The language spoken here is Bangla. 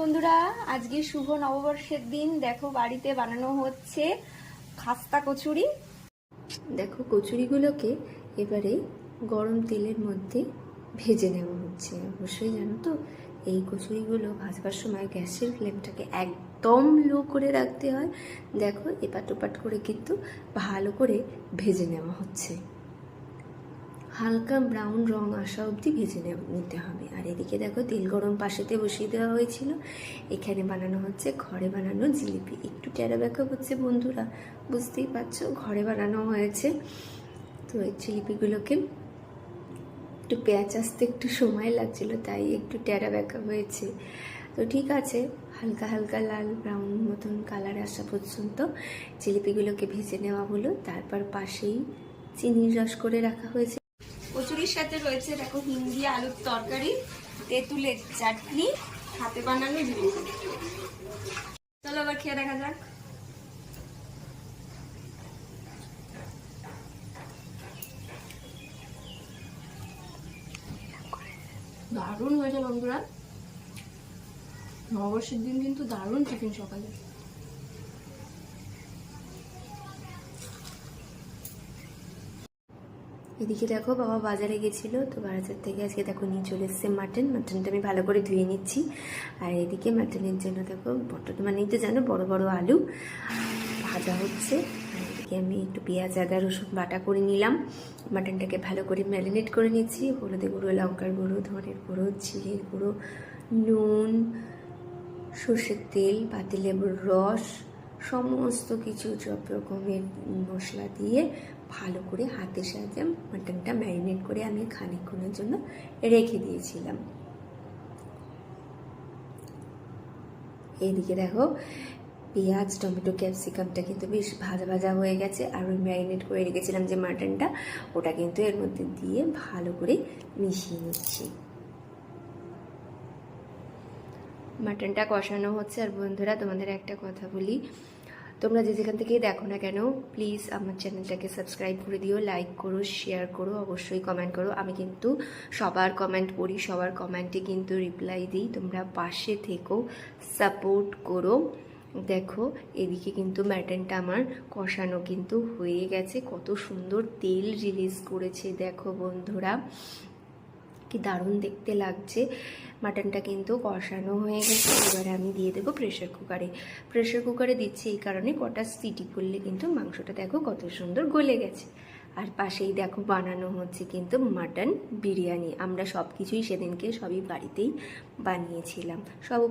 বন্ধুরা, আজকে শুভ নববর্ষের দিন। দেখো বাড়িতে বানানো হচ্ছে খাস্তা কচুরি। দেখো কচুরিগুলোকে এবারে গরম তেলের মধ্যে ভেজে নেওয়া হচ্ছে। অবশ্যই জানো তো, এই কচুরিগুলো ভাজবার সময় গ্যাসের ফ্লেমটাকে একদম লো করে রাখতে হয়। দেখো এপাট ওপাট করে কিন্তু ভালো করে ভেজে নেওয়া হচ্ছে। হালকা ব্রাউন রং আসা অবধি ভেজে নিতে হবে। আর এদিকে দেখো তেল গরম পাশেতে বসিয়ে দেওয়া হয়েছিল। এখানে বানানো হচ্ছে ঘরে বানানো জিলিপি। একটু টেরা ব্যাকা হচ্ছে বন্ধুরা, বুঝতেই পারছো, ঘরে বানানো হয়েছে। তো এই জিলিপিগুলোকে একটু পেঁয়াজ আসতে একটু সময় লাগছিল, তাই একটু টেরা ব্যাকা হয়েছে। তো ঠিক আছে, হালকা হালকা লাল ব্রাউন মতন কালার আসা পর্যন্ত জিলিপিগুলোকে ভেজে নেওয়া হলো। তারপর পাশেই চিনির রস করে রাখা হয়েছে। কচুরির সাথে রয়েছে দেখো হিন্দি আলুর তরকারি, তেঁতুলের চাটনি, হাতে বানানো জিলিপি। চলো আবার খেয়ে দেখা যাক। দারুণ হয়েছে বন্ধুরা, নববর্ষের দিন কিন্তু দারুণ টিফিন সকালে। এদিকে দেখো বাবা বাজারে গেছিলো, তো বাজার থেকে আজকে দেখো নিয়ে চলে এসছে মাটনটা আমি ভালো করে ধুয়ে নিচ্ছি। আর এদিকে মাটনের জন্য দেখো মানেই তো জানো বড় বড় আলু ভাজা হচ্ছে। আর এদিকে আমি একটু পেঁয়াজ আদা রসুন বাটা করে নিলাম। মাটনটাকে ভালো করে ম্যারিনেট করে নিচ্ছি। হলুদের গুঁড়ো, লঙ্কার গুঁড়ো, ধনের গুঁড়ো, জিরের গুঁড়ো, নুন, সর্ষের তেল, পাতিলেবুর রস, সমস্ত কিছু সব রকমের মশলা দিয়ে ভালো করে হাতের সাহায্যে মাটনটা ম্যারিনেট করে আমি খানিকক্ষণের জন্য রেখে দিয়েছিলাম। এইদিকে দেখো পেঁয়াজ, টমেটো, ক্যাপসিকামটা কিন্তু বেশ ভাজা ভাজা হয়ে গেছে। আর ওই ম্যারিনেট করে রেখেছিলাম যে মাটনটা, ওটা কিন্তু এর মধ্যে দিয়ে ভালো করে মিশিয়ে নিচ্ছি। মাটনটা কষানো হচ্ছে। আর বন্ধুরা তোমাদের একটা কথা বলি, তোমরা যে যেখান থেকেই দেখো না কেন প্লিজ আমার চ্যানেলটাকে সাবস্ক্রাইব করে দিও, লাইক করো, শেয়ার করো, অবশ্যই কমেন্ট করো। আমি কিন্তু সবার কমেন্ট পড়ি, সবার কমেন্টে কিন্তু রিপ্লাই দিই। তোমরা পাশে থেকো, সাপোর্ট করো। দেখো এদিকে কিন্তু মাটনটা আমার কষানো কিন্তু হয়ে গেছে। কত সুন্দর তেল রিলিজ করেছে দেখো বন্ধুরা, কি দারুণ দেখতে লাগছে। মাটনটা কিন্তু কষানো হয়ে গেছে। এবারে আমি দিয়ে দেবো প্রেশার কুকারে দিচ্ছি এই কারণে, কটা সিটি করলে কিন্তু মাংসটা দেখো কত সুন্দর গলে গেছে। আর পাশেই দেখো বানানো হচ্ছে কিন্তু মাটন বিরিয়ানি। আমরা সব কিছুই সেদিনকে সবই বাড়িতেই বানিয়েছিলাম। সব